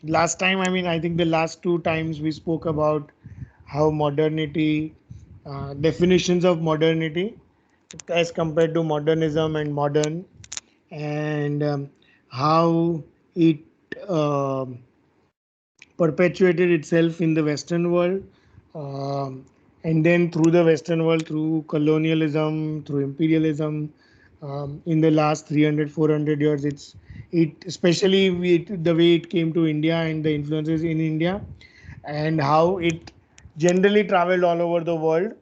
Last time, I mean, I think the last two times we spoke about how modernity, definitions of modernity as compared to modernism and modern, and how it um perpetuated itself in the Western world, um, and then through the Western world, through colonialism, through imperialism, in the last 300, 400 years, especially the way it came to India and the influences in India, and how it generally traveled all over the world.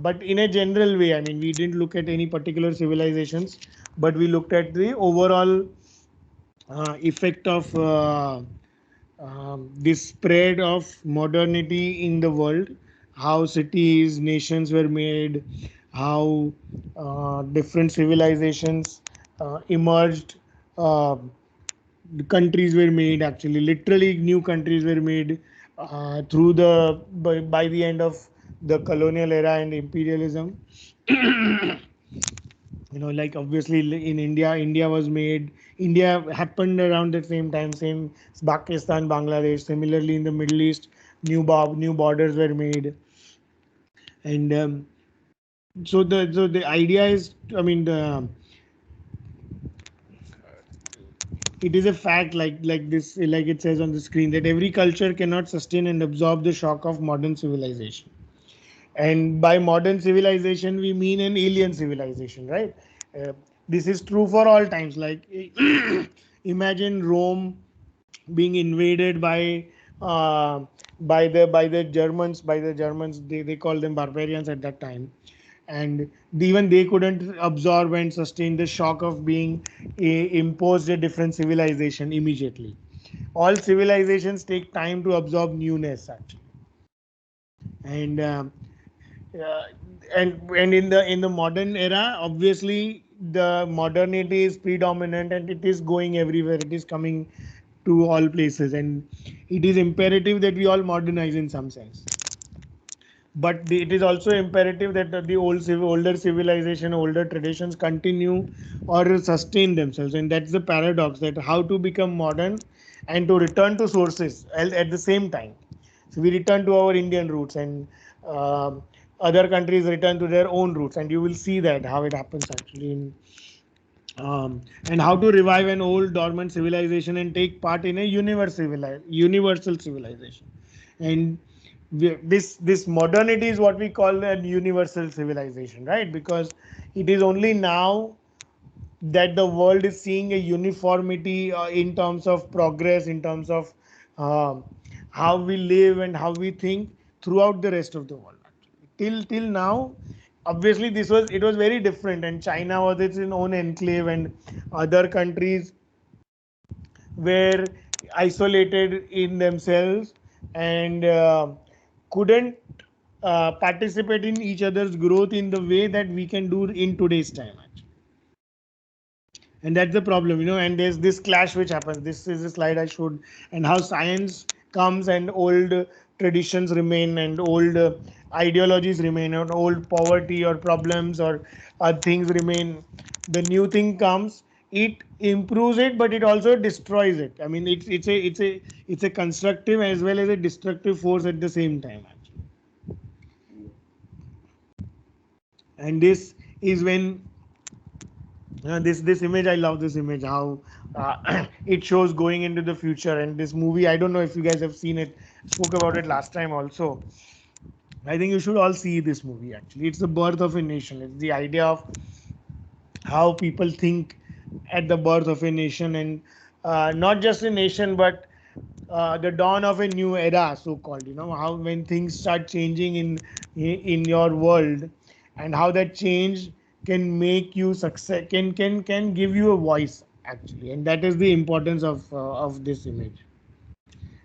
But in a general way, I mean, we didn't look at any particular civilizations, but we looked at the overall effect of this spread of modernity in the world, how cities, nations were made, how different civilizations emerged, uh, the countries were made, actually, literally new countries were made through by the end of the colonial era and imperialism. Like obviously in India was made. India happened around the same time, same Pakistan, Bangladesh. Similarly, in the Middle East, new borders were made. And so the idea is, I mean, it is a fact, like this, like it says on the screen, that every culture cannot sustain and absorb the shock of modern civilization. And by modern civilization, we mean an alien civilization, right? uh, this is true for all times. Like imagine Rome being invaded uh, by the Germans. They call them barbarians at that time. And even they couldn't absorb and sustain the shock of being imposed a different civilization immediately. All civilizations take time to absorb newness, actually. And uh, and in the modern era, obviously the modernity is predominant and it is going everywhere. It is coming to all places, and it is imperative that we all modernize in some sense. But it is also imperative that older civilization, older traditions continue or sustain themselves. And that's the paradox, that how to become modern and to return to sources at the same time. So we return to our Indian roots, and um other countries return to their own roots, and you will see that how it happens actually and how to revive an old dormant civilization and take part in a universal civilization. And this modernity is what we call a universal civilization, right? Because it is only now that the world is seeing a uniformity in terms of progress, in terms of uh, how we live and how we think throughout the rest of the world. Till now, obviously it was very different, and China was its own enclave, and other countries were isolated in themselves and couldn't participate in each other's growth in the way that we can do in today's time, actually. And that's the problem, and there's this clash which happens. This is a slide I showed, and how science comes and old traditions remain, and old ideologies remain, and old poverty or problems or things remain. The new thing comes, it improves it, but it also destroys it. I mean, it's a constructive as well as a destructive force at the same time, actually. And this is when this image, I love this image, how it shows going into the future. And this movie, I don't know if you guys have seen it, spoke about it last time also. I think you should all see this movie. Actually, it's the birth of a nation. It's the idea of how people think at the birth of a nation, and not just a nation, but the dawn of a new era, so called. How when things start changing in your world, and how that change can make you success, can give you a voice, actually. And that is the importance of this image.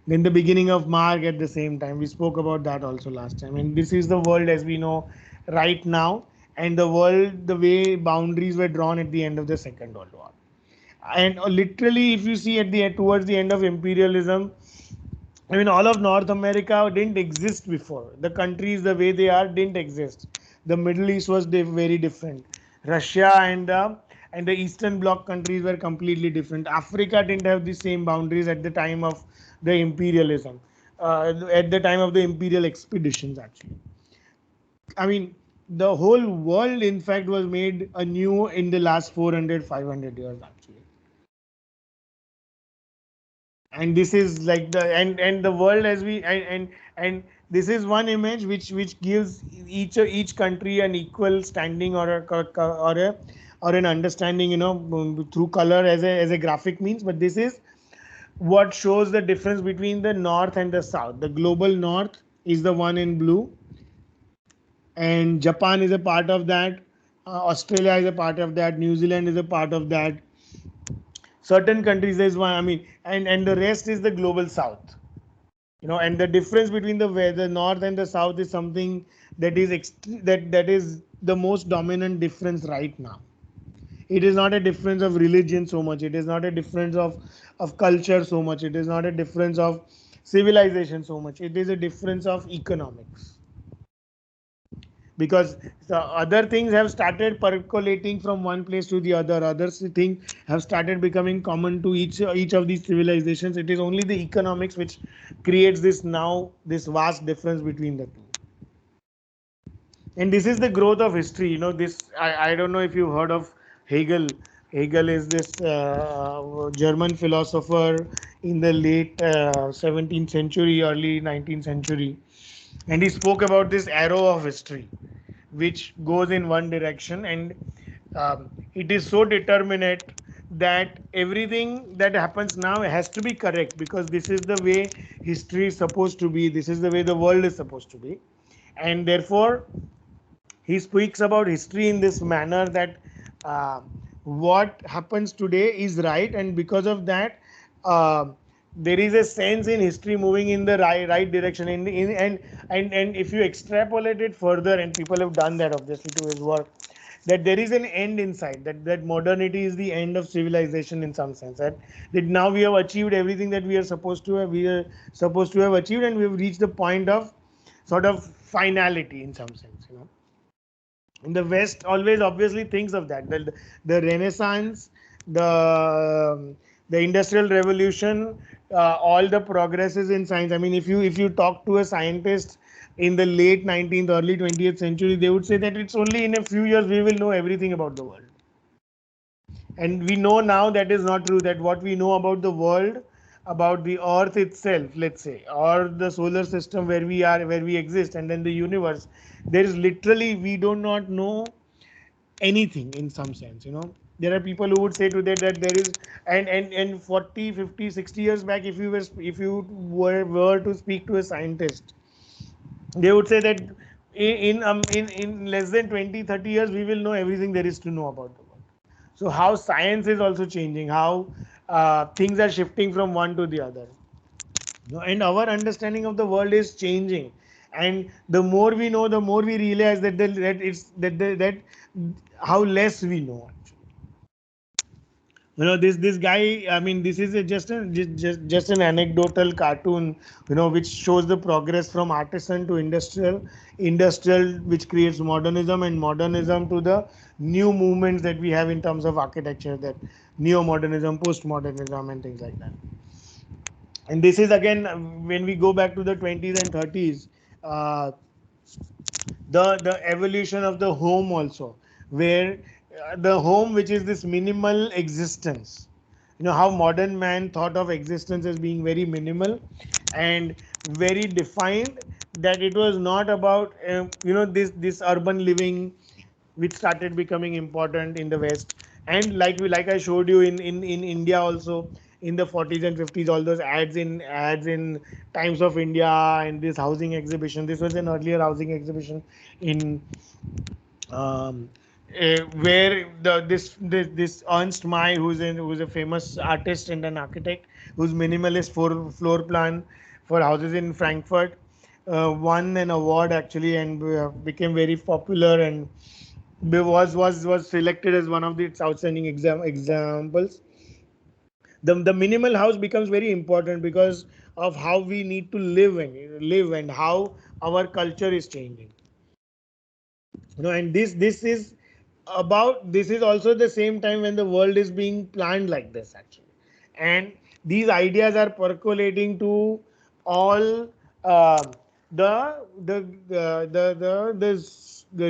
Then the beginning of Mark at the same time. We spoke about that also last time. And this is the world as we know right now, and the world, the way boundaries were drawn at the end of the Second World War. And literally, if you see at the towards the end of imperialism, I mean, all of North America didn't exist before. The countries, the way they are, didn't exist. The Middle East was very different. Russia and and the Eastern Bloc countries were completely different. Africa didn't have the same boundaries at the time of the imperialism, at the time of the imperial expeditions. Actually, I mean, the whole world, in fact, was made anew in the last 400, 500 years. Actually, and this is like the and the world as we and this is one image which gives each country an equal standing or a or an understanding, through color as a graphic means. But this is what shows the difference between the north and the south. The global north is the one in blue, and Japan is a part of that. Australia is a part of that. New Zealand is a part of that. Certain countries, there's one. I mean, and the rest is the global south. And the difference between the north and the south is something that is that is the most dominant difference right now. It is not a difference of religion so much. It is not a difference of culture so much. It is not a difference of civilization so much. It is a difference of economics, because the other things have started percolating from one place to the other. Other things have started becoming common to each of these civilizations. It is only the economics which creates this vast difference between the two. And this is the growth of history. This, I don't know if you've heard of Hegel. Hegel is this German philosopher in the late 17th century, early 19th century, and he spoke about this arrow of history which goes in one direction, and it is so determinate that everything that happens now has to be correct, because this is the way history is supposed to be, this is the way the world is supposed to be. And therefore he speaks about history in this manner that uh, what happens today is right, and because of that uh, there is a sense in history moving in the right direction. And if you extrapolate it further, and people have done that obviously to his work, that there is an end in sight, that modernity is the end of civilization in some sense, that now we have achieved everything that we are supposed to have achieved, and we have reached the point of sort of finality in some sense. And the West always obviously thinks of that. The Renaissance, the Industrial Revolution, all the progresses in science. I mean, if you talk to a scientist in the late 19th, early 20th century, they would say that it's only in a few years we will know everything about the world. And we know now that is not true. That what we know about the world, about the earth itself, let's say, or the solar system where we are, where we exist, and then the universe, there is literally, we do not know anything in some sense. There are people who would say to that there is, and 40, 50, 60 years back, if you were to speak to a scientist, they would say that in less than 20, 30 years we will know everything there is to know about the world. So how science is also changing, how things are shifting from one to the other. And our understanding of the world is changing, and the more we know, the more we realize that how less we know actually. This guy, I mean, this is just an anecdotal cartoon, which shows the progress from artisan to industrial, which creates modernism, and modernism to the new movements that we have in terms of architecture, that neo-modernism, postmodernism, and things like that. And this is again, when we go back to the 20s and 30s, uh, the evolution of the home also, where the home, which is this minimal existence, how modern man thought of existence as being very minimal and very defined, that it was not about this urban living which started becoming important in the West. And like I showed you in India also, in the 40s and 50s, all those ads in Times of India, and this housing exhibition. This was an earlier housing exhibition in um, where this Ernst May, who's a famous artist and an architect, whose minimalist floor plan for houses in Frankfurt won an award actually, and became very popular, and was selected as one of its outstanding examples. The minimal house becomes very important because of how we need to live and how our culture is changing. And this is about this is also the same time when the world is being planned like this actually, and these ideas are percolating to all uh, the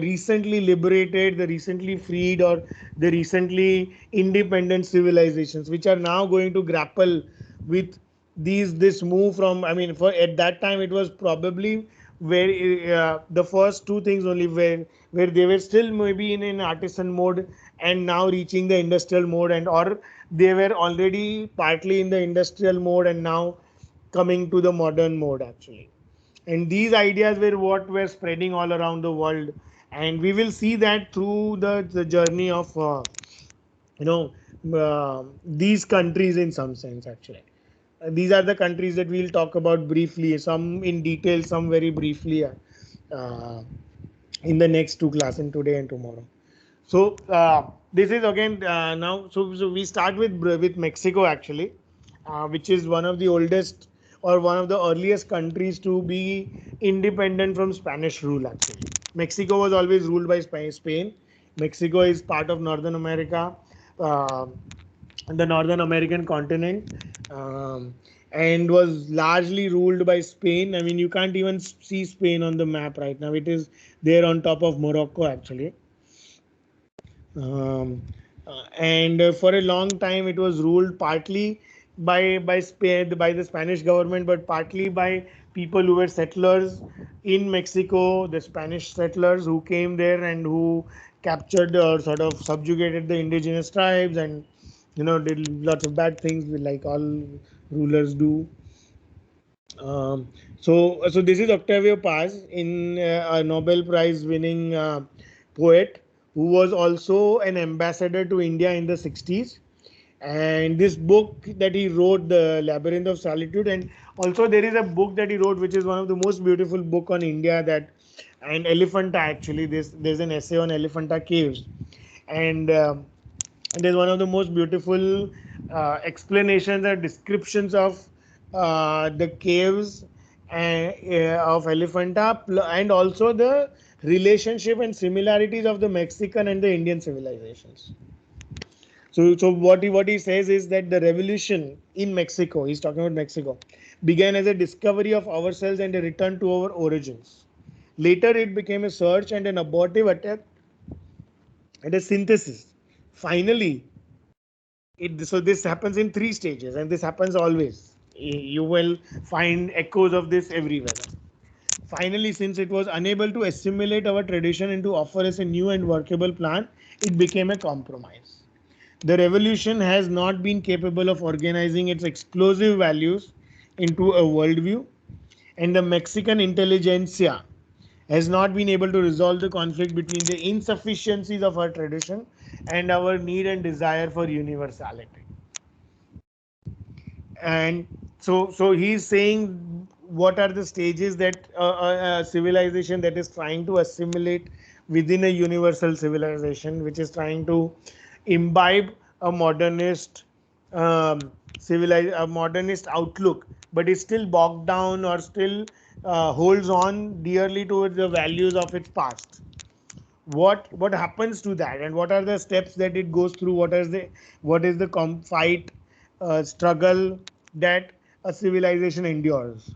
recently liberated, the recently freed, or the recently independent civilizations, which are now going to grapple with this move from, I mean, for at that time it was probably where the first two things only, where they were still maybe in an artisan mode and now reaching the industrial mode, and or they were already partly in the industrial mode and now coming to the modern mode actually. And these ideas were what were spreading all around the world, and we will see that through the journey of you know these countries in some sense actually. These are the countries that we'll talk about briefly, some in detail, some very briefly, in the next two classes, today and tomorrow. So this is again now. So we start with Mexico actually, which is one of the oldest or one of the earliest countries to be independent from Spanish rule. Actually, Mexico was always ruled by Spain. Mexico is part of Northern America, uh, the Northern American continent, and was largely ruled by Spain. I mean, you can't even see Spain on the map right now. It is there on top of Morocco actually. um, and for a long time it was ruled partly by Spain, by the Spanish government, but partly by people who were settlers in Mexico, the Spanish settlers who came there and who captured or sort of subjugated the indigenous tribes, and did lots of bad things like all rulers do. So this is Octavio Paz, in a Nobel Prize winning poet who was also an ambassador to India in the 60s. And this book that he wrote, The Labyrinth of Solitude, and also there is a book that he wrote which is one of the most beautiful book on India, that and Elephanta actually. There's an essay on Elephanta caves, and it is one of the most beautiful explanations and descriptions of the caves of Elephanta, and also the relationship and similarities of the Mexican and the Indian civilizations. So what he says is that the revolution in Mexico, he's talking about Mexico, began as a discovery of ourselves and a return to our origins. Later, it became a search and an abortive attempt at a synthesis. Finally, so this happens in three stages, and this happens always. You will find echoes of this everywhere. Finally, since it was unable to assimilate our tradition and to offer us a new and workable plan, it became a compromise. The revolution has not been capable of organizing its explosive values into a worldview, and the Mexican intelligentsia has not been able to resolve the conflict between the insufficiencies of our tradition and our need and desire for universality. And so he's saying, what are the stages that a civilization that is trying to assimilate within a universal civilization, which is trying to imbibe a modernist a modernist outlook, but is still bogged down or still holds on dearly towards the values of its past. What happens to that, and what are the steps that it goes through? What is the fight, struggle that a civilization endures?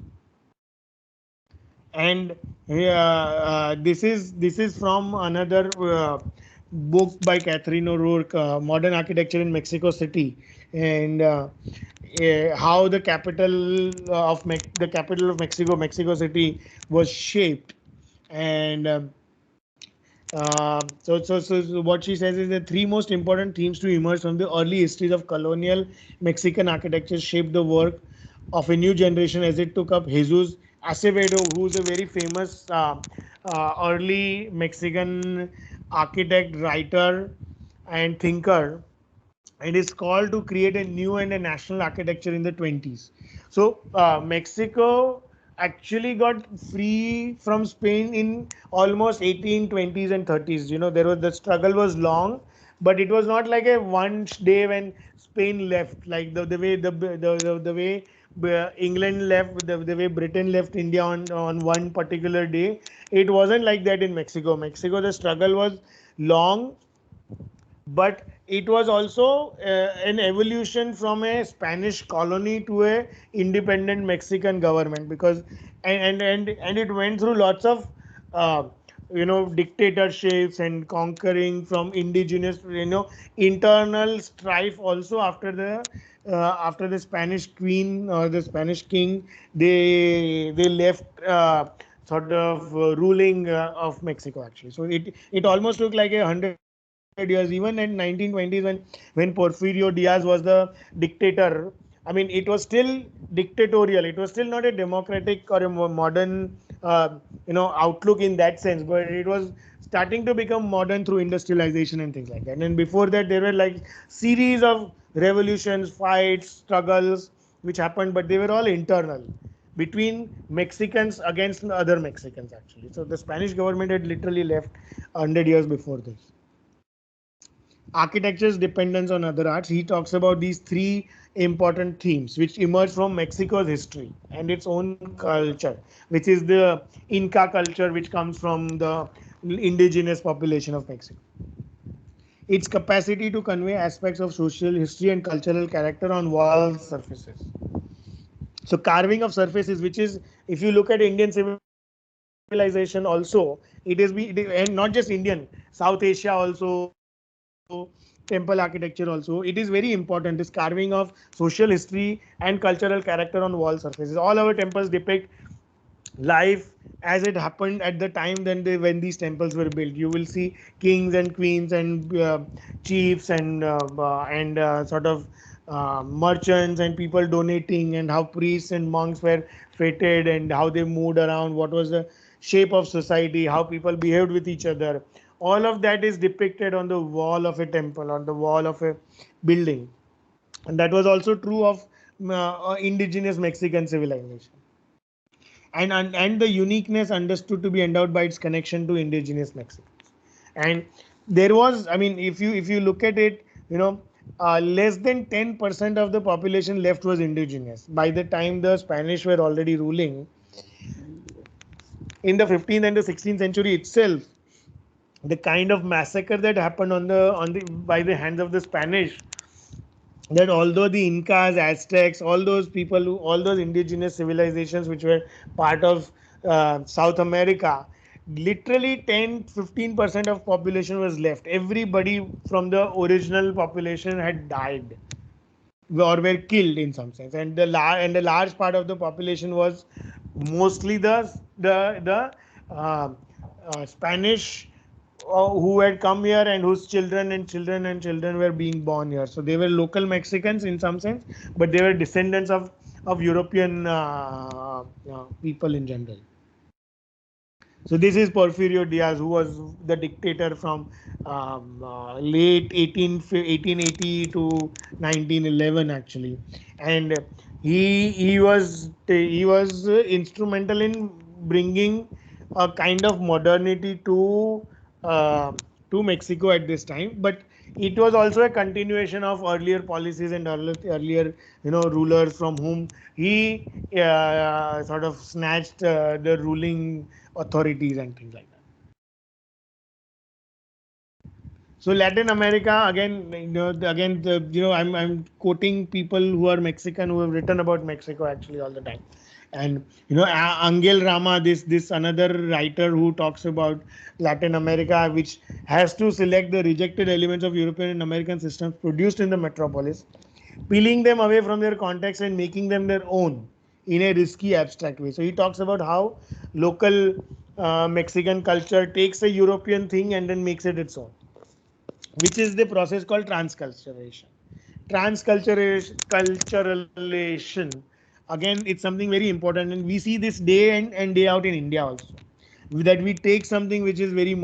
And this is from another book by Catherine O'Rourke, Modern Architecture in Mexico City, and how the capital the capital of Mexico City, was shaped. And so what she says is the three most important themes to emerge from the early histories of colonial Mexican architecture shaped the work of a new generation as it took up Jesus Acevedo, who's a very famous early Mexican architect, writer, and thinker, and is called to create a new and a national architecture in the 20s. So Mexico actually got free from Spain in almost 1820s and 30s. There was, the struggle was long, but it was not like a one day when Spain left, like the way the way England left, the way Britain left India on one particular day. It wasn't like that in Mexico. The struggle was long, but it was also an evolution from a Spanish colony to a independent Mexican government, because and it went through lots of uh, dictatorships and conquering from indigenous, internal strife also after the Spanish queen or the Spanish king. They left sort of ruling of Mexico actually. So it almost took like 100 years, even in 1920s when Porfirio Diaz was the dictator. I mean, it was still dictatorial. It was still not a democratic or a modern outlook in that sense, but it was starting to become modern through industrialization and things like that. And before that, there were like series of revolutions, fights, struggles which happened, but they were all internal between Mexicans against other Mexicans actually. So the Spanish government had literally left 100 years before this. Architecture's dependence on other arts. He talks about these three important themes which emerge from Mexico's history and its own culture, which is the Inca culture, which comes from the indigenous population of Mexico. Its capacity to convey aspects of social history and cultural character on wall surfaces. So carving of surfaces, which is, if you look at Indian civilization also, and not just Indian, South Asia also, temple architecture also, it is very important, this carving of social history and cultural character on wall surfaces. All our temples depict life as it happened at the time when these temples were built. You will see kings and queens and chiefs and sort of merchants and people donating, and how priests and monks were feted and how they moved around, what was the shape of society, how people behaved with each other. All of that is depicted on the wall of a temple, on the wall of a building. And that was also true of indigenous Mexican civilization. And the uniqueness understood to be endowed by its connection to indigenous Mexicans. And there was, I mean, if you look at it, less than 10% of the population left was indigenous by the time the Spanish were already ruling. In the 15th and the 16th century itself, the kind of massacre that happened on the by the hands of the Spanish, that although the Incas, Aztecs, all those indigenous civilizations which were part of South America, literally 10-15% of population was left. Everybody from the original population had died or were killed in some sense, and the large part of the population was mostly the Spanish who had come here and whose children were being born here. So they were local Mexicans in some sense, but they were descendants of European people in general. So this is Porfirio Diaz, who was the dictator from late 1880 to 1911 actually, and he was instrumental in bringing a kind of modernity uh, to Mexico at this time. But it was also a continuation of earlier policies and earlier rulers from whom he sort of snatched the ruling authorities and things like that. So Latin America, again, I'm quoting people who are Mexican who have written about Mexico actually all the time. And Angel Rama, this another writer who talks about Latin America, which has to select the rejected elements of European and American systems produced in the metropolis, peeling them away from their context and making them their own in a risky, abstract way. So he talks about how local Mexican culture takes a European thing and then makes it its own, which is the process called transculturation. Transculturation, again, it's something very important, and we see this day in and day out in India also. That we take something which is very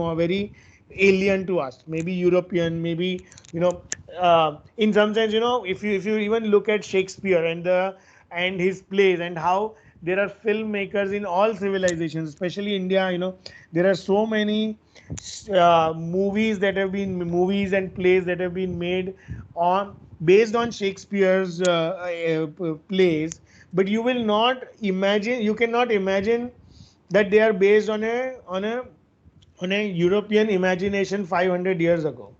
alien to us, maybe European, maybe in some sense, if you even look at Shakespeare and his plays, and how there are filmmakers in all civilizations, especially India. There are so many movies and plays that have been made on based on Shakespeare's plays, but you cannot imagine that they are based on a European imagination 500 years ago.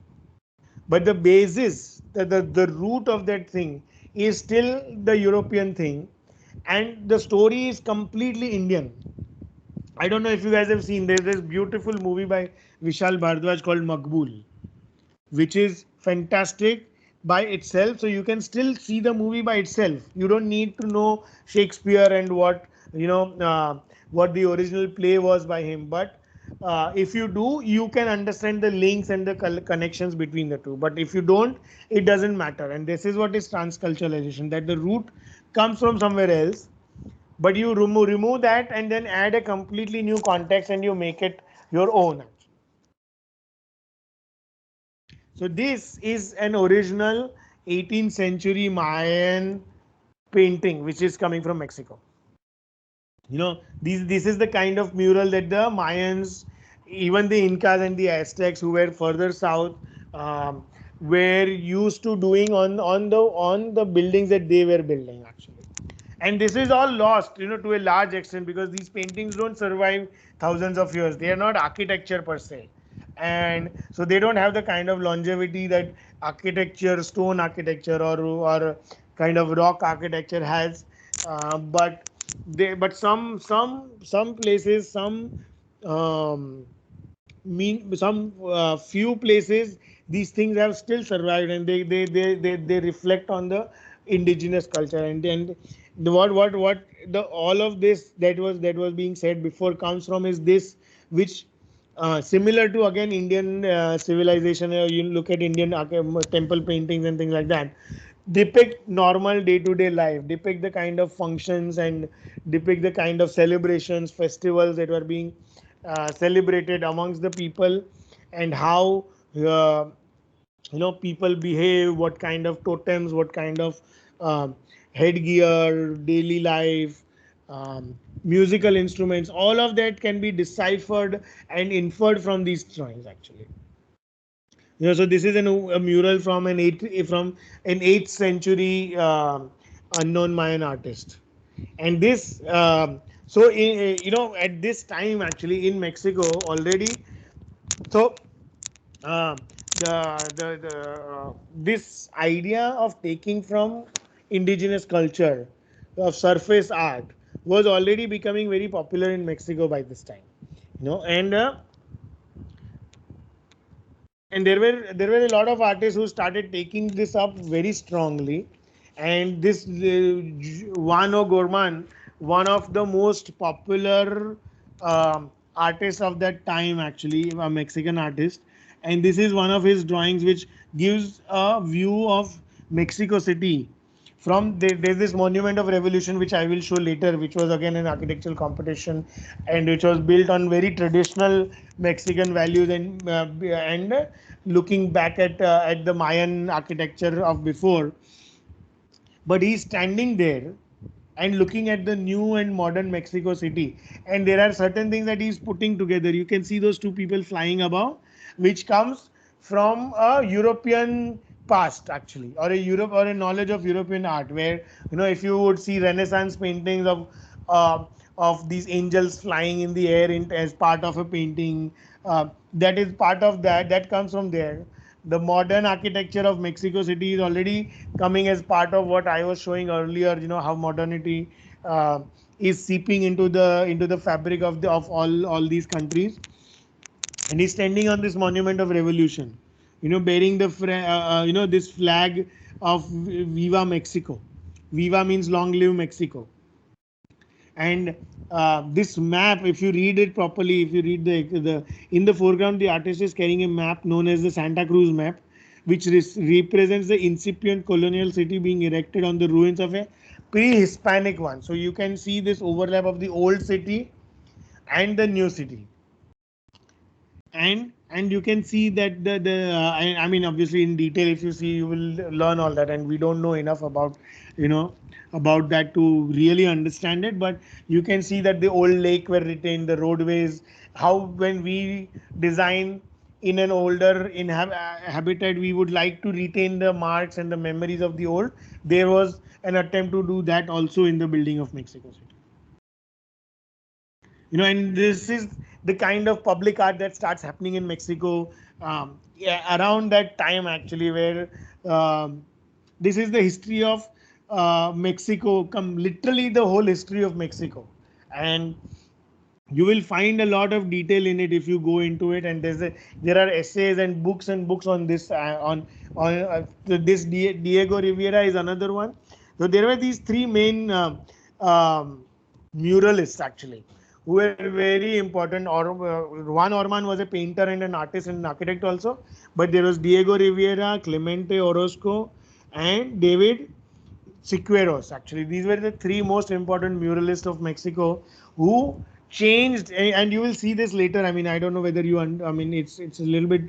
but the basis, the root of that thing is still the European thing, and the story is completely Indian. I don't know if you guys have seen, there's this beautiful movie by Vishal Bhardwaj called Maqbool, which is fantastic by itself. So you can still see the movie by itself. You don't need to know Shakespeare and what what the original play was by him. But if you do, you can understand the links and the connections between the two. But if you don't, it doesn't matter. And this is what is transculturalization, that the root comes from somewhere else, but you remove that and then add a completely new context and you make it your own. So this is an original 18th century Mayan painting which is coming from Mexico. This is the kind of mural that the Mayans, even the Incas and the Aztecs who were further south, um, were used to doing on the buildings that they were building actually. And this is all lost, to a large extent, because these paintings don't survive thousands of years. They are not architecture per se, and so they don't have the kind of longevity that architecture, stone architecture, or kind of rock architecture has. But some places, um, some few places, these things have still survived, and they reflect on the indigenous culture. And what the all of this that was being said before comes from is this, which similar to again Indian civilization. You look at Indian temple paintings and things like that, depict normal day-to-day life, depict the kind of functions and depict the kind of celebrations, festivals that were being celebrated amongst the people, and how uh, people behave, what kind of totems, what kind of um, headgear, daily life, musical instruments, all of that can be deciphered and inferred from these drawings actually. So this is a mural from an 8th century unknown Mayan artist, and this at this time actually in Mexico already. So uh, the this idea of taking from indigenous culture of surface art was already becoming very popular in Mexico by this time. And there were a lot of artists who started taking this up very strongly. And this Juan O'Gorman, one of the most popular artists of that time, actually a Mexican artist, and this is one of his drawings which gives a view of Mexico City from there's this monument of revolution which I will show later, which was again an architectural competition, and which was built on very traditional Mexican values, and looking back at the Mayan architecture of before. But he's standing there and looking at the new and modern Mexico City, and there are certain things that he's putting together. You can see those two people flying above, which comes from a European past actually, or a Europe, or a knowledge of European art, where if you would see Renaissance paintings uh, of these angels flying in the air as part of a painting, that is part of that comes from there. The modern architecture of Mexico City is already coming as part of what I was showing earlier. How modernity is seeping into the fabric of all these countries. And he's standing on this monument of revolution, bearing this flag of Viva Mexico. Viva means long live Mexico. And this map, if you read it properly, if you read the in the foreground, the artist is carrying a map known as the Santa Cruz map, which represents the incipient colonial city being erected on the ruins of a pre-Hispanic one. So you can see this overlap of the old city and the new city. And you can see that I mean, obviously in detail, if you see, you will learn all that, and we don't know enough about that to really understand it. But you can see that the old lake were retained, the roadways, how when we design in an older habitat, we would like to retain the marks and the memories of the old. There was an attempt to do that also in the building of Mexico City. And this is the kind of public art that starts happening in Mexico, yeah, around that time actually, where this is the history of Mexico, literally the whole history of Mexico, and you will find a lot of detail in it if you go into it. And there are essays and books on this this Diego Rivera is another one. So there were these three main muralists actually, who were very important. Or Juan Orman was a painter and an artist and an architect also, but there was Diego Rivera, Clemente Orozco, and David Siqueiros. Actually, these were the three most important muralists of Mexico who changed, and you will see this later. I mean, I don't know whether you, I mean, it's a little bit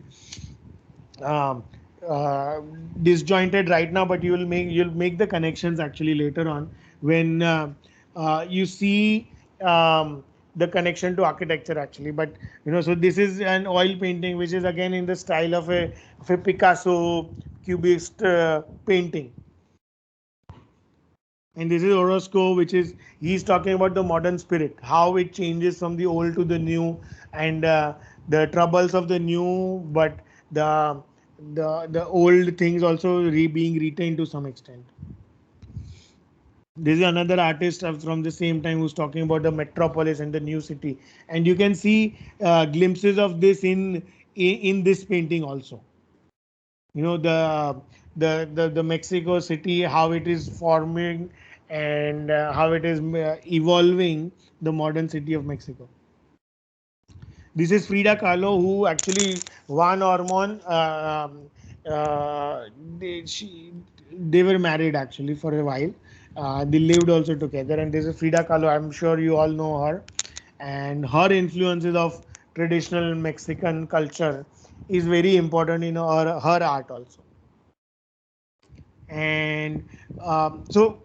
um, uh, disjointed right now, but you'll make the connections actually later on when you see the connection to architecture actually. But so this is an oil painting which is again in the style of a Picasso cubist painting. And this is Orozco, which is he's talking about the modern spirit, how it changes from the old to the new, and the troubles of the new, but the the old things also being retained to some extent. This is another artist from the same time who's talking about the metropolis and the new city, and you can see glimpses of this in this painting also. The Mexico City, how it is forming, and how it is evolving the modern city of Mexico. This is Frida Kahlo, who actually Juan Ormond. They were married actually for a while. They lived also together, and this is Frida Kahlo. I'm sure you all know her, and her influences of traditional Mexican culture is very important in her art also. And so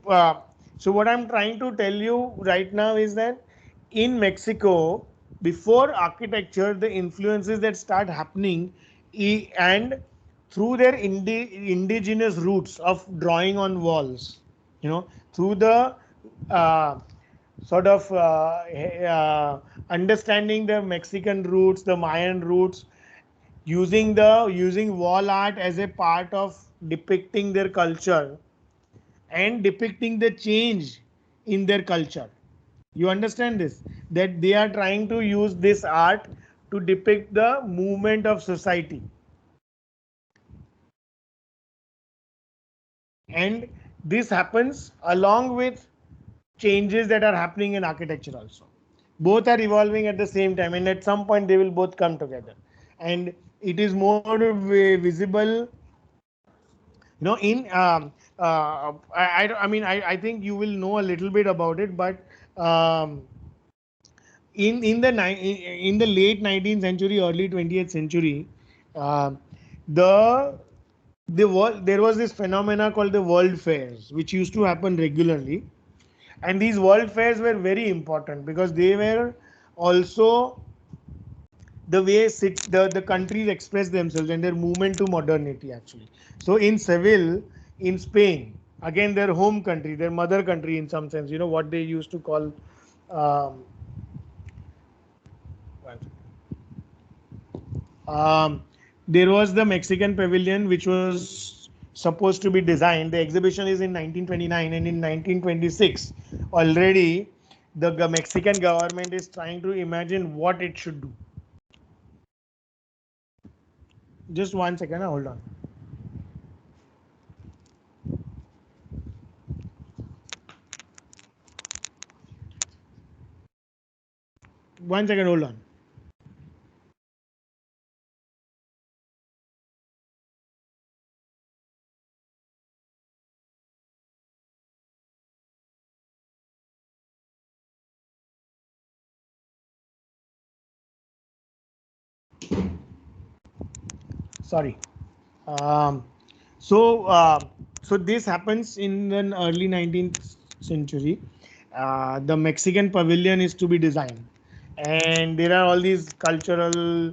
what I'm trying to tell you right now is that in Mexico, before architecture, the influences that start happening, and through their indigenous roots of drawing on walls, through the uh, sort of understanding the Mexican roots, the Mayan roots, using wall art as a part of depicting their culture and depicting the change in their culture. You understand this, that they are trying to use this art to depict the movement of society, and this happens along with changes that are happening in architecture also. Both are evolving at the same time, and at some point they will both come together, and it is more visible in I think you will know a little bit about it, but um, in the late 19th century, early 20th century, uh, the there was this phenomena called the world fairs, which used to happen regularly, and these world fairs were very important because they were also the way the countries express themselves and their movement to modernity actually. So in Seville, in Spain, again their home country, their mother country in some sense, what they used to call um, um, there was the Mexican pavilion which was supposed to be designed. The exhibition is in 1929, and in 1926 already the Mexican government is trying to imagine what it should do. Just 1 second, hold on. 1 second, hold on. Sorry. Um, so so this happens in the early 19th century. The Mexican pavilion is to be designed, and there are all these cultural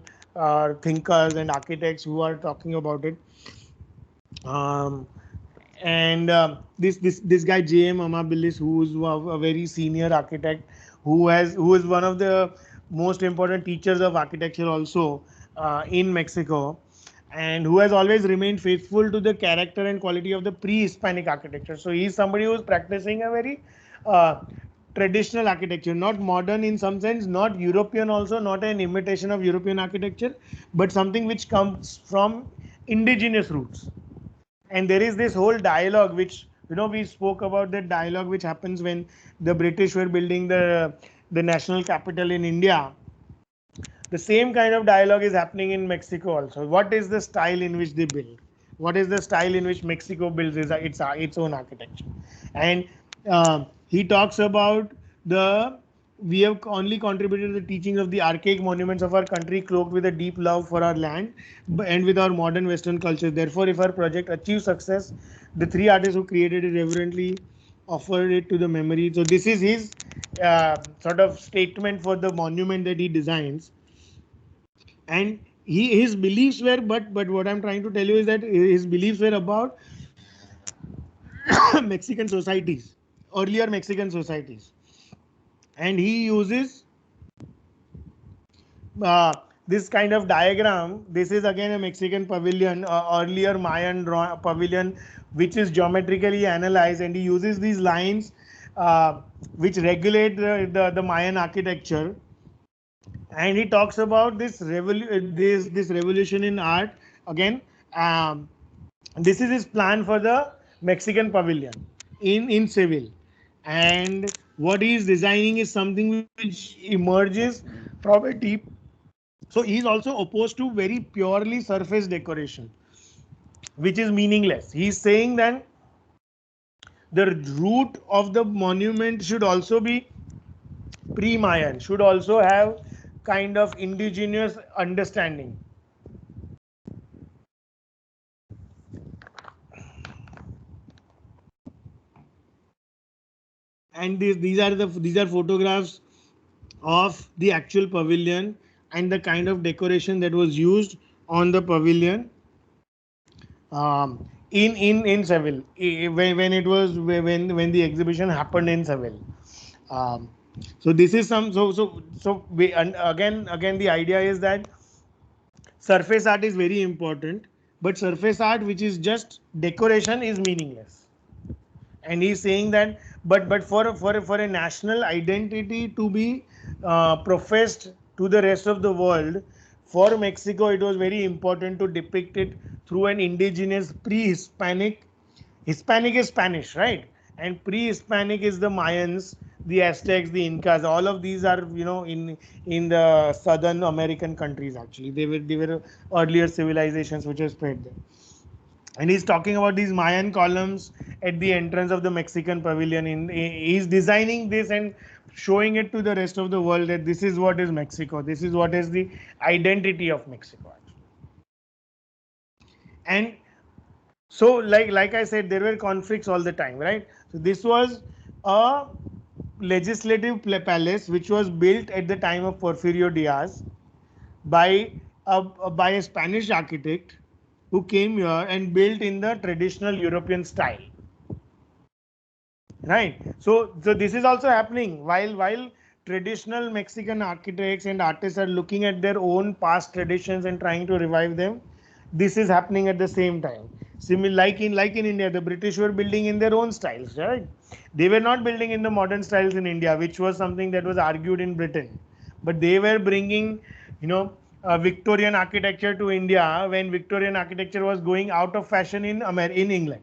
thinkers and architects who are talking about it. Um, and this guy J.M. Amabilis, who's a very senior architect, who is one of the most important teachers of architecture also, in Mexico, and who has always remained faithful to the character and quality of the pre-Hispanic architecture. So he is somebody who is practicing a very uh, traditional architecture, not modern in some sense, not European also, not an imitation of European architecture, but something which comes from indigenous roots. And there is this whole dialogue which, we spoke about, that dialogue which happens when the British were building the national capital in India. The same kind of dialogue is happening in Mexico also. What is the style in which they build? What is the style in which Mexico builds its own architecture? And he talks about the we have only contributed to the teachings of the archaic monuments of our country, cloaked with a deep love for our land and with our modern Western culture. Therefore, if our project achieves success, the three artists who created it reverently offer it to the memory. So this is his sort of statement for the monument that he designs. And his beliefs were, but what I'm trying to tell you is that his beliefs were about Mexican societies, earlier Mexican societies, and he uses uh, this kind of diagram. This is again a Mexican pavilion, earlier Mayan pavilion, which is geometrically analyzed, and he uses these lines which regulate the Mayan architecture. And he talks about this revolution in art again. Um, this is his plan for the Mexican pavilion in Seville, and what he is designing is something which emerges from a deep. So he is also opposed to very purely surface decoration, which is meaningless. He is saying that the root of the monument should also be pre-Mayan, should also have kind of indigenous understanding. And these are photographs of the actual pavilion and the kind of decoration that was used on the pavilion in Seville, when it was when the exhibition happened in Seville. Um, so this is some so we, and again the idea is that surface art is very important, but surface art which is just decoration is meaningless. And he's saying that, but for a national identity to be professed to the rest of the world, for Mexico it was very important to depict it through an indigenous pre-Hispanic. Hispanic is Spanish, right? And pre-Hispanic is the Mayans, the Aztecs, the Incas. All of these are, in the southern American countries. Actually, they were earlier civilizations which were spread there. And he's talking about these Mayan columns at the entrance of the Mexican pavilion. He's designing this and showing it to the rest of the world that this is what is Mexico. This is what is the identity of Mexico. And so, like I said, there were conflicts all the time, right? So this was a legislative palace which was built at the time of Porfirio Diaz by by a Spanish architect who came here and built in the traditional European style. Right. So this is also happening while traditional Mexican architects and artists are looking at their own past traditions and trying to revive them. This is happening at the same time. Similar, like in India, the British were building in their own styles, right? They were not building in the modern styles in India, which was something that was argued in Britain. But they were bringing, Victorian architecture to India when Victorian architecture was going out of fashion in England,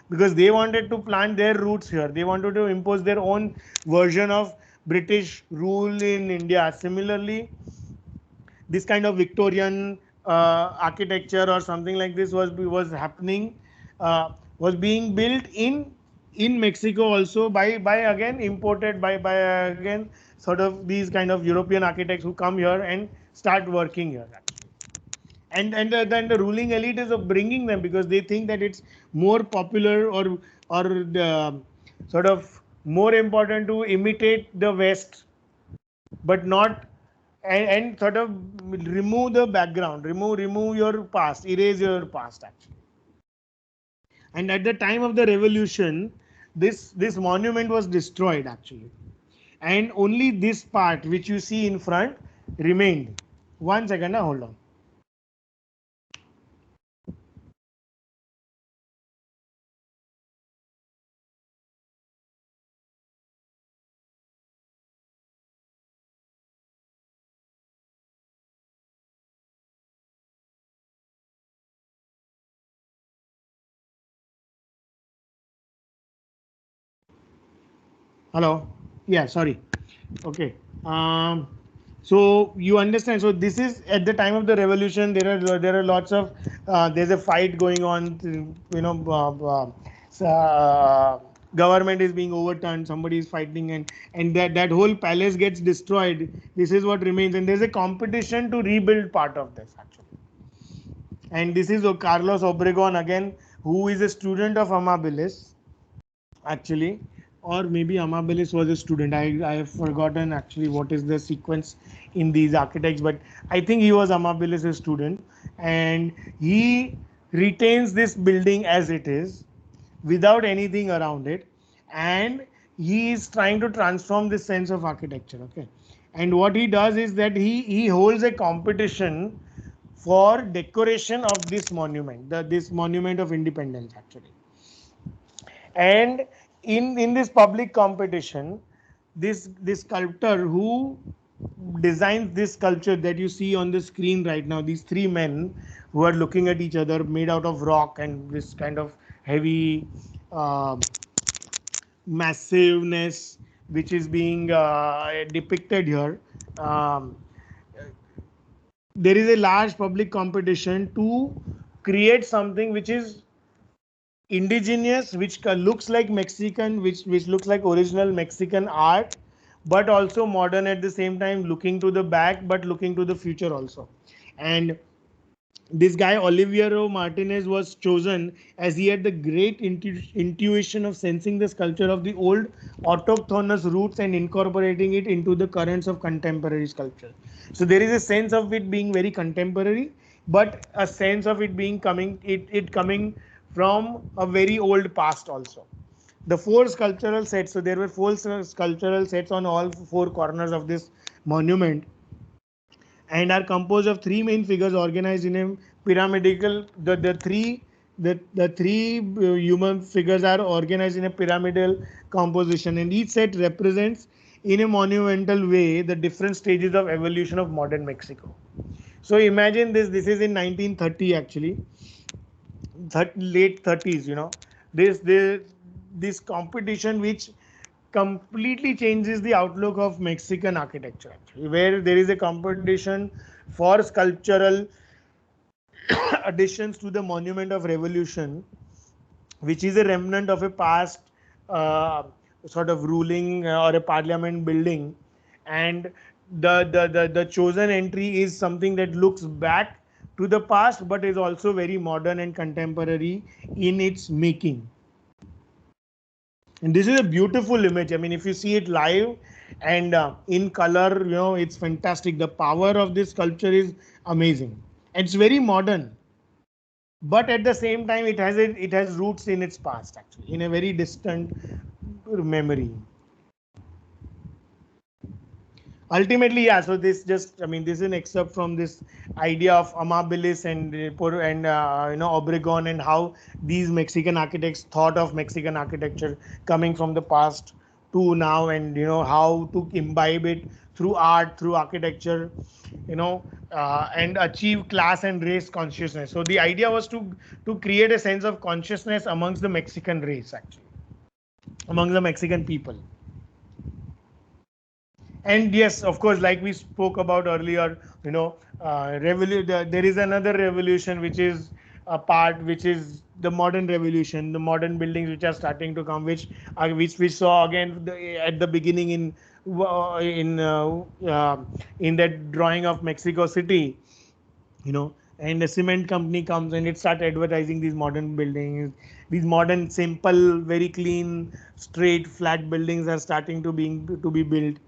because they wanted to plant their roots here. They wanted to impose their own version of British rule in India. Similarly, this kind of Victorian architecture or something like this was happening, was being built in Mexico also by again imported by again sort of these kind of European architects who come here and start working here. And then the ruling elite is of bringing them because they think that it's more popular or the sort of more important to imitate the West, but not and sort of remove the background, remove your past, erase your past actually. And at the time of the revolution, this monument was destroyed actually, and only this part which you see in front remained. 1 second, hold on. Hello. Yeah, sorry. Okay. So you understand. So this is at the time of the revolution. There are lots of there's a fight going on. You know, government is being overturned. Somebody is fighting, and that whole palace gets destroyed. This is what remains, and there's a competition to rebuild part of this actually. And this is Carlos Obregon again, who is a student of Amabilis actually, or maybe Amabilis was a student. I have forgotten actually what is the sequence in these architects, but I think he was Amabilis' student, and he retains this building as it is without anything around it, and he is trying to transform this sense of architecture. Okay, and what he does is that he holds a competition for decoration of this monument, this monument of independence actually. And in this public competition, this sculptor who designs this sculpture that you see on the screen right now, these three men who are looking at each other, made out of rock and this kind of heavy massiveness which is being depicted here. um, there is a large public competition to create something which is indigenous, which looks like Mexican, which looks like original Mexican art, but also modern at the same time, looking to the back but looking to the future also. And this guy Oliviero Martinez was chosen as he had the great intuition of sensing the sculpture of the old autochthonous roots and incorporating it into the currents of contemporary sculpture. So there is a sense of it being very contemporary, but a sense of it being it coming from a very old past also. The four sculptural sets, so there were four sculptural sets on all four corners of this monument, and are composed of three main figures organized in a pyramidal. The three human figures are organized in a pyramidal composition, and each set represents in a monumental way the different stages of evolution of modern Mexico. So imagine this. This is in 1930 actually, late 30s. You know, this competition which completely changes the outlook of Mexican architecture, actually, where there is a competition for sculptural additions to the monument of revolution, which is a remnant of a past uh, sort of ruling or a parliament building. And the chosen entry is something that looks back to the past but is also very modern and contemporary in its making. And this is a beautiful image. I mean, if you see it live and in color, you know, it's fantastic. The power of this sculpture is amazing. It's very modern, but at the same time, it has roots in its past, actually, in a very distant memory. Ultimately, yeah, so this just, I mean, this is an excerpt from this idea of Amabilis and Obregon, and how these Mexican architects thought of Mexican architecture coming from the past to now, and how to imbibe it through art, through architecture, and achieve class and race consciousness. So the idea was to create a sense of consciousness amongst the Mexican race, actually, among the Mexican people. And yes, of course, like we spoke about earlier, there is another revolution which is a part, which is the modern revolution, the modern buildings which are starting to come, which we saw again at the beginning in that drawing of Mexico City. And a cement company comes and it starts advertising these modern buildings. These modern, simple, very clean, straight, flat buildings are starting to be built.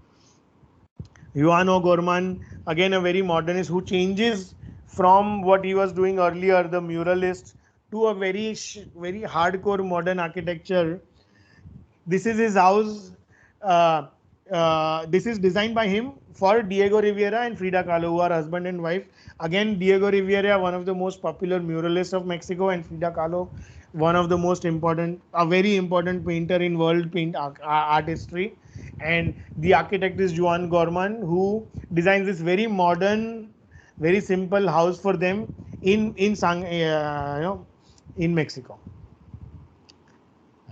Juan O'Gorman, again a very modernist who changes from what he was doing earlier, the muralist, to a very hardcore modern architecture. This is his house. Uh, this is designed by him for Diego Rivera and Frida Kahlo, who are husband and wife. Again, Diego Rivera, one of the most popular muralists of Mexico, and Frida Kahlo, one of the most important, a very important painter in world art history. And the architect is Juan Gorman, who designs this very modern, very simple house for them in Mexico.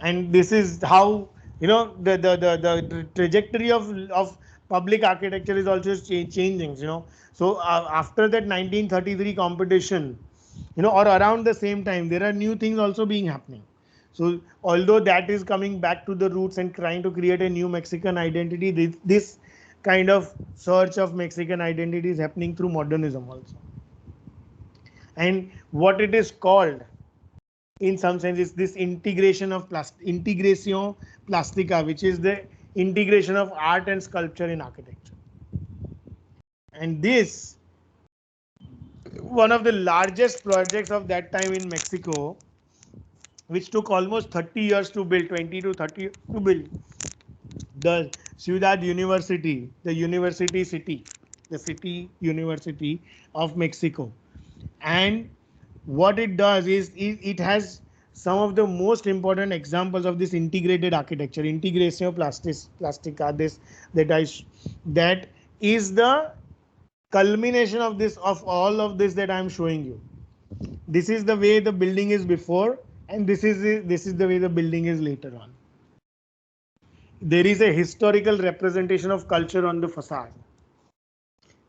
And this is how the trajectory of public architecture is also changing. So after that 1933 competition, or around the same time, there are new things also being happening. So although that is coming back to the roots and trying to create a new Mexican identity, this kind of search of Mexican identity is happening through modernism also. And what it is called, in some sense, is this integration of integration plastica, which is the integration of art and sculpture in architecture. And this, one of the largest projects of that time in Mexico, which took almost 30 years to build, 20 to 30 to build, the Ciudad University, the university city, the city university of Mexico. And what it does is it has some of the most important examples of this integrated architecture, integration plastica, this that is the culmination of this, of all of this that I am showing you. This is the way the building is before, and this is the way the building is later on. There is a historical representation of culture on the facade.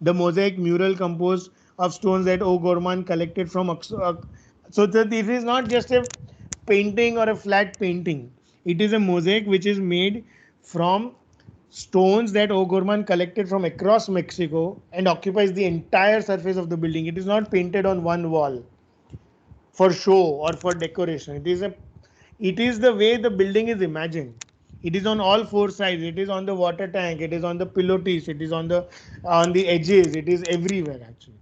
The mosaic mural composed of stones that O'Gorman collected from so that this is not just a painting or a flat painting. It is a mosaic which is made from stones that O'Gorman collected from across Mexico and occupies the entire surface of the building. It is not painted on one wall for show or for decoration. It is the way the building is imagined. It is on all four sides. It is on the water tank. It is on the pilotis. It is on the edges. It is everywhere actually.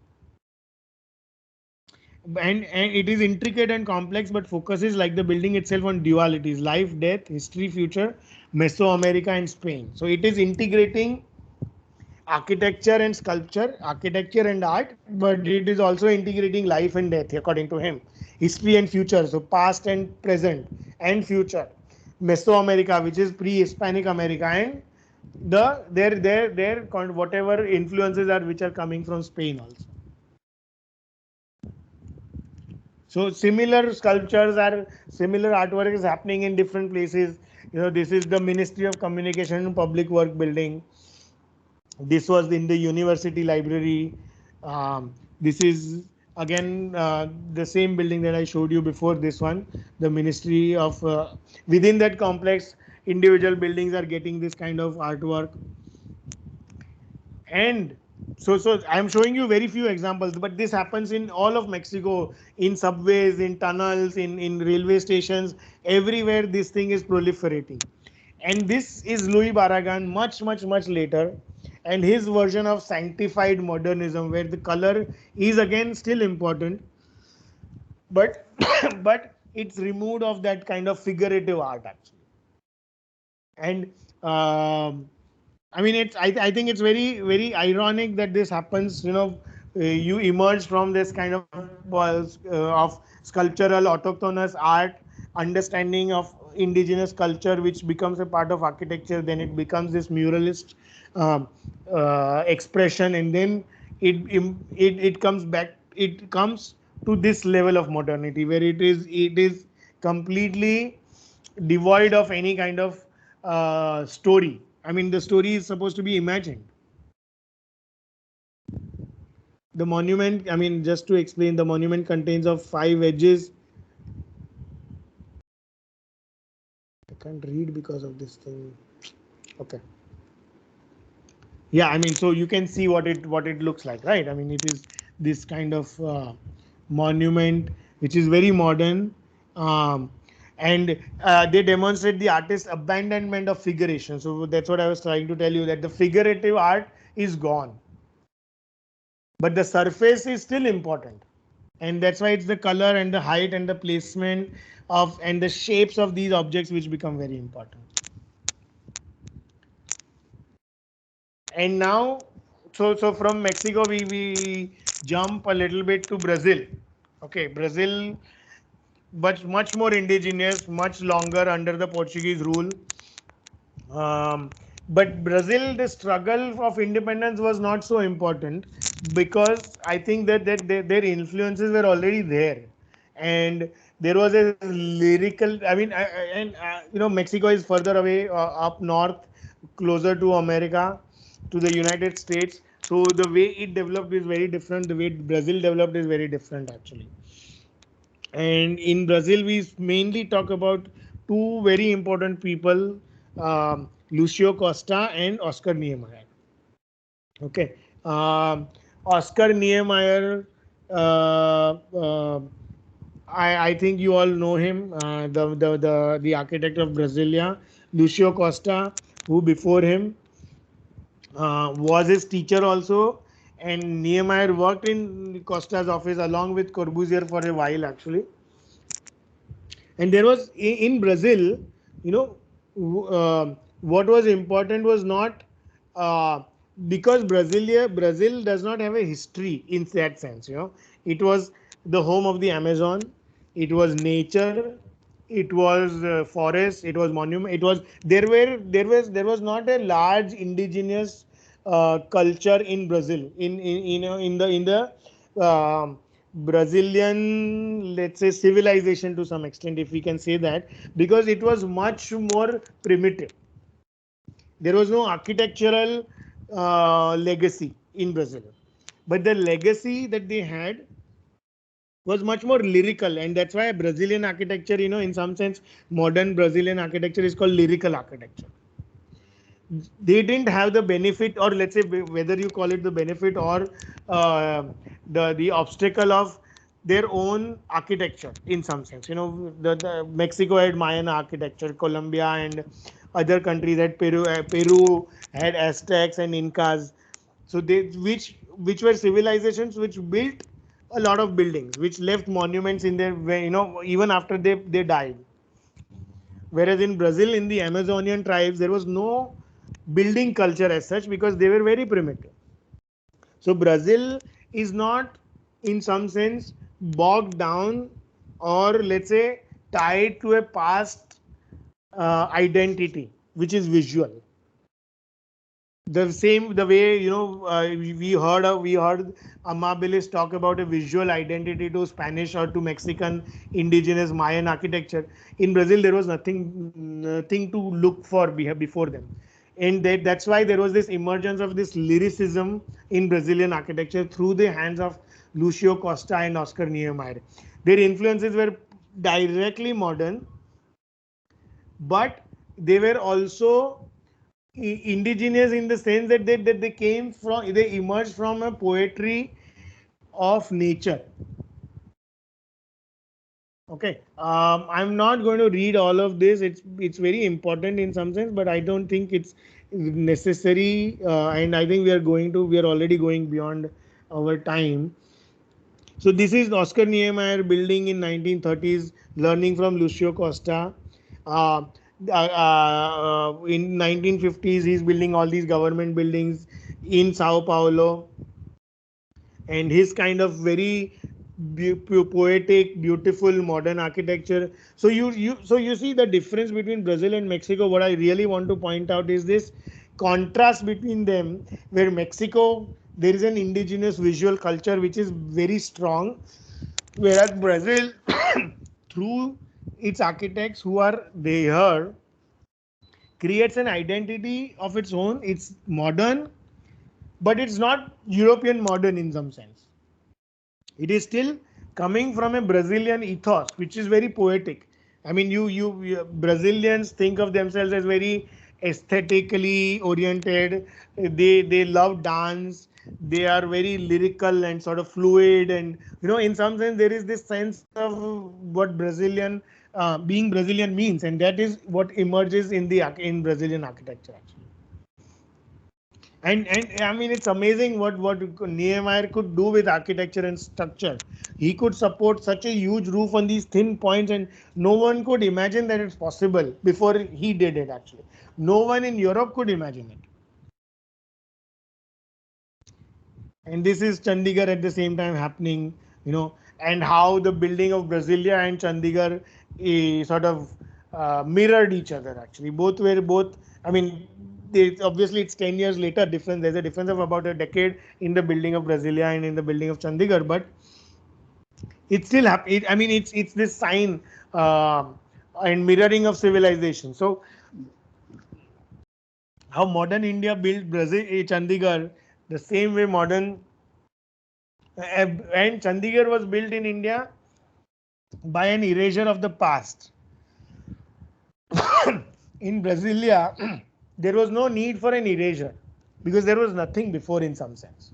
And it is intricate and complex, but focuses like the building itself on dualities: life, death, history, future, Mesoamerica and Spain. So it is integrating architecture and sculpture, architecture and art, but it is also integrating life and death, according to him. History and future, so past and present and future. Mesoamerica, which is pre-Hispanic America, and their whatever influences are which are coming from Spain also. So similar sculptures are similar artwork is happening in different places. This is the Ministry of Communication and Public Work building. This was in the university library. This is again the same building that I showed you before this one. The Ministry of within that complex, individual buildings are getting this kind of artwork. And so I'm showing you very few examples, but this happens in all of Mexico, in subways, in tunnels, in railway stations, everywhere this thing is proliferating. And this is Louis Barragan, much later, and his version of sanctified modernism, where the color is again still important, but but it's removed of that kind of figurative art actually. And I mean, I think it's very ironic that this happens. You emerge from this kind of sculptural autochthonous art, understanding of indigenous culture, which becomes a part of architecture. Then it becomes this muralist expression, and then it comes back. It comes to this level of modernity where it is completely devoid of any kind of story. I mean, the story is supposed to be imagined. The monument, I mean, just to explain, the monument contains of 5 edges. I can't read because of this thing. Okay. Yeah, I mean, so you can see what it looks like, right? I mean, it is this kind of monument which is very modern. And they demonstrate the artist's abandonment of figuration. So that's what I was trying to tell you, that the figurative art is gone, but the surface is still important, and that's why it's the color and the height and the placement of and the shapes of these objects which become very important. And now, so from Mexico we jump a little bit to Brazil. Okay, Brazil, but much more indigenous, much longer under the Portuguese rule. But Brazil, the struggle of independence was not so important, because I think that their influences were already there, and There was a lyrical. I mean, and Mexico is further away, up north, closer to America, to the United States. So the way it developed is very different. The way Brazil developed is very different, actually. And in Brazil, we mainly talk about two very important people, Lucio Costa and Oscar Niemeyer. Okay. Oscar Niemeyer, uh, uh, I think you all know him, the architect of Brasilia. Lucio Costa, who before him was his teacher also, and Niemeyer worked in Costa's office along with Corbusier for a while, actually. And there was in Brazil, you know, what was important was not, because Brazil does not have a history in that sense. It was the home of the Amazon. It was nature. It was forest. It was monument. It was there was not a large indigenous culture in Brazil, in the Brazilian, let's say, civilization, to some extent, if we can say that, because it was much more primitive. There was no architectural legacy in Brazil, but the legacy that they had was much more lyrical, and that's why Brazilian architecture, in some sense, modern Brazilian architecture is called lyrical architecture. They didn't have the benefit, or let's say, whether you call it the benefit or the obstacle of their own architecture, in some sense. The Mexico had Mayan architecture, Colombia and other countries had Peru had Aztecs and Incas. So they which were civilizations which built a lot of buildings, which left monuments in their way, even after they died. Whereas in Brazil, in the Amazonian tribes, there was no building culture as such, because they were very primitive. So Brazil is not, in some sense, bogged down, or let's say tied to a past identity which is visual. The way, we heard Amabilis talk about a visual identity to Spanish or to Mexican indigenous Mayan architecture. In Brazil, there was nothing to look for before them, and that's why there was this emergence of this lyricism in Brazilian architecture through the hands of Lucio Costa and Oscar Niemeyer. Their influences were directly modern, but they were also indigenous, in the sense that they emerged from a poetry of nature. Okay. I'm not going to read all of this. It's very important in some sense, but I don't think it's necessary, and I think we are already going beyond our time. So this is Oscar Niemeyer building in 1930s, learning from Lucio Costa. Uh, in 1950s, he's building all these government buildings in Sao Paulo, and his kind of very poetic, beautiful modern architecture. So you see the difference between Brazil and Mexico. What I really want to point out is this contrast between them, where Mexico, there is an indigenous visual culture which is very strong, whereas Brazil, through its architects who are there, creates an identity of its own. It's modern, but it's not European modern in some sense. It is still coming from a Brazilian ethos, which is very poetic. I mean, you Brazilians think of themselves as very aesthetically oriented. They love dance. They are very lyrical and sort of fluid, and in some sense, there is this sense of what being Brazilian means, and that is what emerges in Brazilian architecture, actually. And I mean, it's amazing what Niemeyer could do with architecture and structure. He could support such a huge roof on these thin points, and no one could imagine that it's possible before he did it. Actually, no one in Europe could imagine it. And this is Chandigarh at the same time happening, and how the building of Brasilia and Chandigarh sort of mirrored each other. Actually, both. I mean, obviously it's 10 years later. There's a difference of about a decade in the building of Brasilia and in the building of Chandigarh, but It's still happening. I mean, it's this sign and mirroring of civilization. So how modern India built Brazil, Chandigarh, the same way modern and Chandigarh was built in India by an erasure of the past. In Brasilia, there was no need for an erasure because there was nothing before in some sense.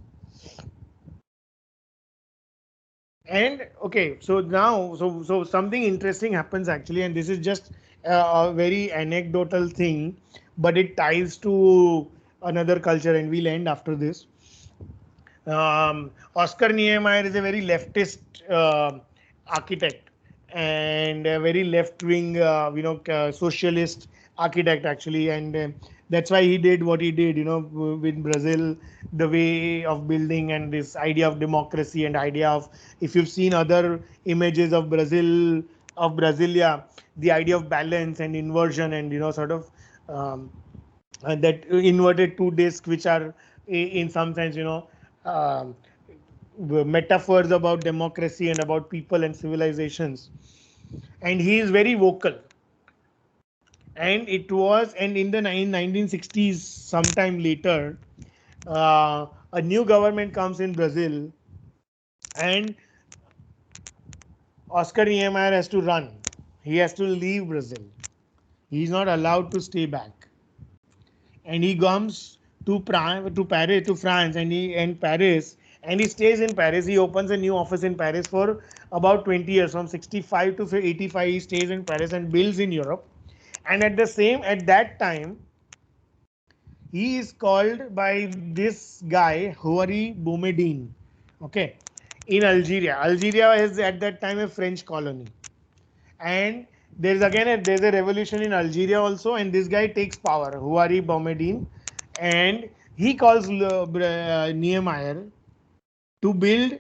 And okay, so now, so something interesting happens actually, and this is just a very anecdotal thing, but it ties to another culture, and we'll end after this. Oscar Niemeyer is a very leftist architect and a very left-wing, socialist architect actually, and that's why he did what he did. With Brazil, the way of building and this idea of democracy and idea of, if you've seen other images of Brazil, of Brasilia, the idea of balance and inversion and sort of that inverted two discs, which are in some sense um, metaphors about democracy and about people and civilizations. And he is very vocal. And it was, and in the 1960s, sometime later, a new government comes in Brazil, and Oscar Niemeyer has to run. He has to leave Brazil. He is not allowed to stay back. And he comes to Paris, to France, and Paris, and he stays in Paris. He opens a new office in Paris for about 20 years, from 65 to 85. He stays in Paris and builds in Europe. And at that time, he is called by this guy Houari Boumediene, okay, in Algeria. Algeria is at that time a French colony, and there's a revolution in Algeria also, and this guy takes power, Houari Boumediene, and he calls Niemeyer to build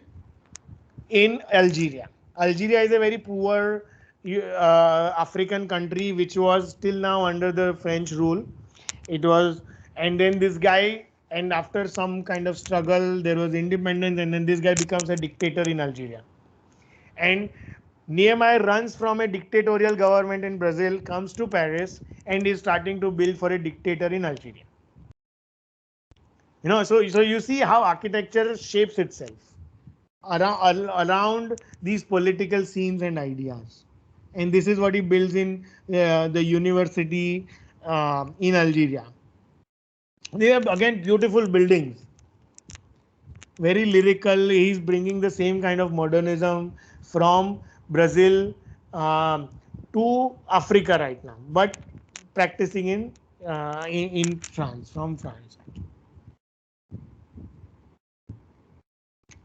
in Algeria. Algeria is a very poor African country which was till now under the French rule. It was, and then this guy, and after some kind of struggle, there was independence, and then this guy becomes a dictator in Algeria. And Niemeyer runs from a dictatorial government in Brazil, comes to Paris, and is starting to build for a dictator in Algeria. So you see how architecture shapes itself around these political scenes and ideas. And this is what he builds in the university in Algeria. They have again beautiful buildings, very lyrical. He's bringing the same kind of modernism from Brazil to Africa right now, but practicing in France, from France.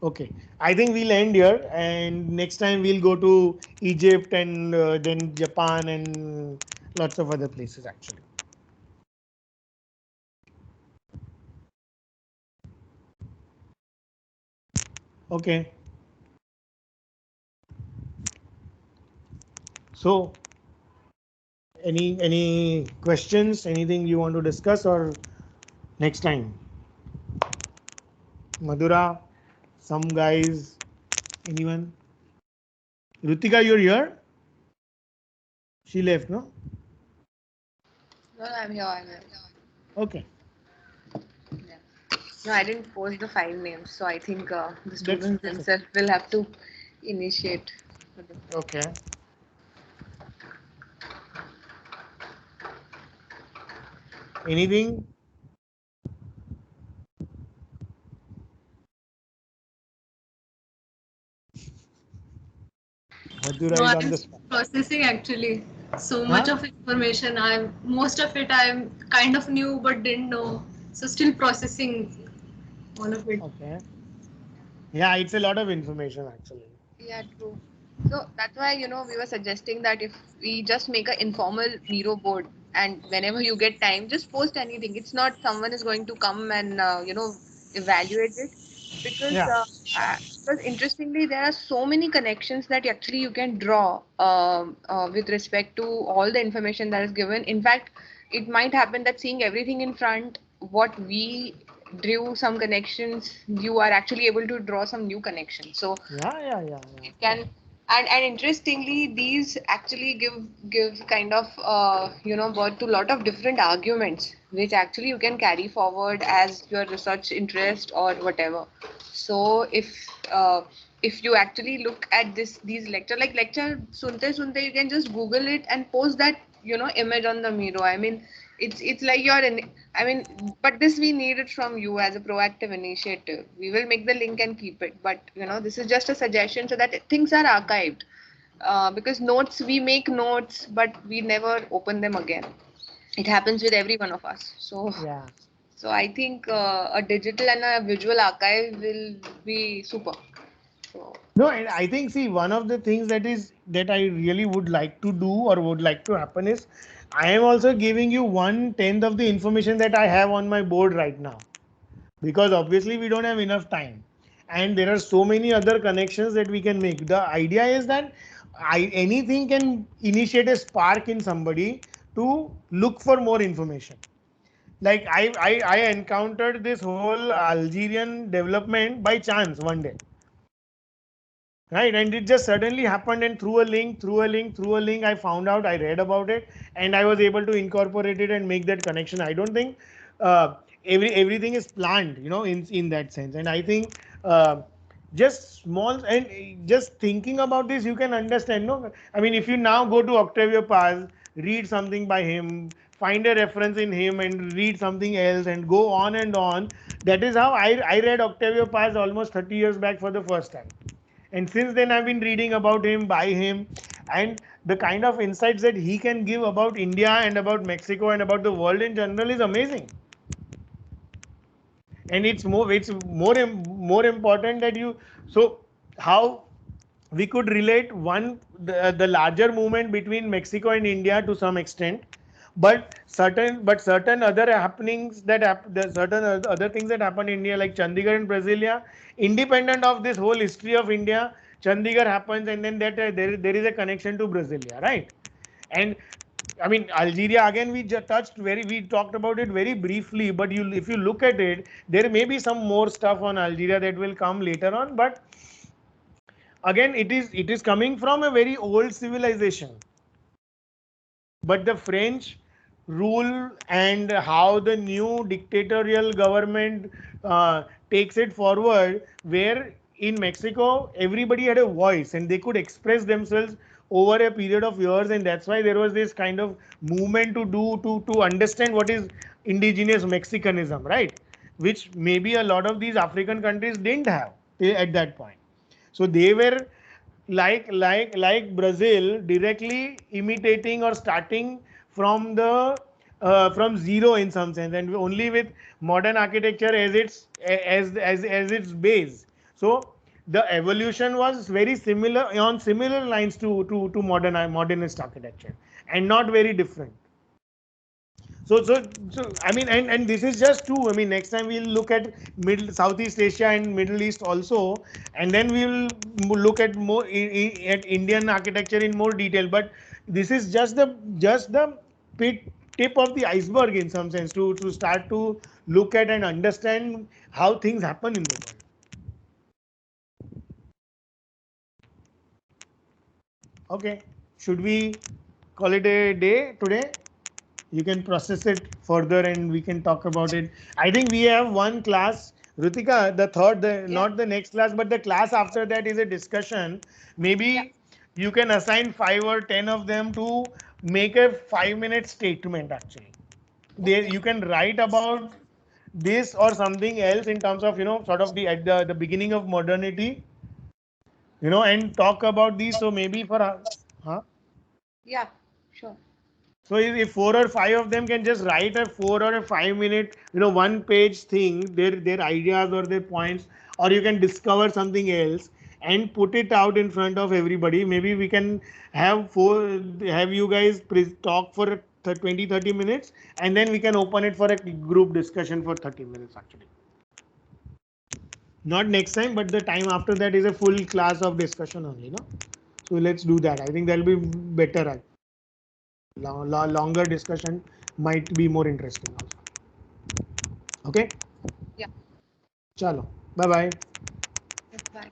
Okay, I think we'll end here, and next time we'll go to Egypt and then Japan and lots of other places actually. Okay. So, any questions? Anything you want to discuss, or next time? Madhura, some guys, anyone? Rutika, you're here? She left, no? No, I'm here. I'm here. Okay. Yeah. No, I didn't post the file names, so I think the That's students okay. themselves will have to initiate. Okay. Anything? Madhura No, is on I'm the still spot. processing actually. So much Huh? of information. Most of it I'm kind of knew but didn't know. So still processing all of it. Okay. Yeah, it's a lot of information actually. Yeah, true. So that's why, we were suggesting that if we just make an informal Miro board and whenever you get time, just post anything. It's not someone is going to come and, evaluate it because, Yeah. because interestingly, there are so many connections that actually you can draw with respect to all the information that is given. In fact, it might happen that seeing everything in front, what we drew some connections, you are actually able to draw some new connections. So Yeah. it can, and interestingly, these actually give kind of birth to a lot of different arguments, which actually you can carry forward as your research interest or whatever. So if you actually look at these lecture sunte sunte, you can just Google it and post that image on the Miro. I mean, it's like I mean, but this we need it from you as a proactive initiative. We will make the link and keep it, but this is just a suggestion so that things are archived. Because notes, we make notes, but we never open them again. It happens with every one of us. So Yeah. so I think a digital and a visual archive will be super. So No, and I think, see, one of the things that I really would like to do or would like to happen is I am also giving you 1/10 of the information that I have on my board right now, because obviously we don't have enough time, and there are so many other connections that we can make. The idea is that anything can initiate a spark in somebody to look for more information. Like I encountered this whole Algerian development by chance one day, right? And it just suddenly happened, and through a link I found out, I read about it, and I was able to incorporate it and make that connection. I don't think everything is planned, in that sense. And I think just small, and just thinking about this, you can understand, no, I mean, if you now go to Octavio Paz, read something by him, find a reference in him and read something else, and go on and on. That is how I read Octavio Paz almost 30 years back for the first time, and since then I've been reading about him, by him, and the kind of insights that he can give about India and about Mexico and about the world in general is amazing. And it's more important that you, so how we could relate the larger movement between Mexico and India to some extent, but certain other happenings the certain other things that happen in India, like Chandigarh and Brasilia, independent of this whole history of India, Chandigarh happens, and then there is a connection to Brasilia, right? And I mean, Algeria again, we talked about it very briefly, but if you look at it, there may be some more stuff on Algeria that will come later on, but again, it is coming from a very old civilization. But the French rule and how the new dictatorial government takes it forward, where in Mexico everybody had a voice and they could express themselves over a period of years, and that's why there was this kind of movement to understand what is indigenous Mexicanism, right? Which maybe a lot of these African countries didn't have at that point. So they were like Brazil, directly imitating or starting from the from zero in some sense, and only with modern architecture as its base. So the evolution was very similar, on similar lines to modernist architecture, and not very different. So I mean, and this is just two. I mean, next time we'll look at Southeast Asia and Middle East also, and then we'll look at more at Indian architecture in more detail. But this is just the tip of the iceberg in some sense, to start to look at and understand how things happen in the world. Okay, should we call it a day today? You can process it further and we can talk about it. I think we have one class, Rutika, the third, yeah, not the next class, but the class after that is a discussion. yeah, Maybe you can assign 5 or 10 of them to make a 5-minute statement actually. There okay, you can write about this or something else in terms of, sort of at the beginning of modernity, and talk about these. So maybe for huh? yeah, sure, So if 4 or 5 of them can just write a 4 or 5 minute, 1 page thing, their ideas or their points, or you can discover something else and put it out in front of everybody. Maybe we can have you guys talk for 20-30 minutes, and then we can open it for a group discussion for 30 minutes actually. Not next time, but the time after that is a full class of discussion only, no? So let's do that. I think that'll be better. Longer discussion might be more interesting also. Okay. yeah. चलो, bye bye. Bye.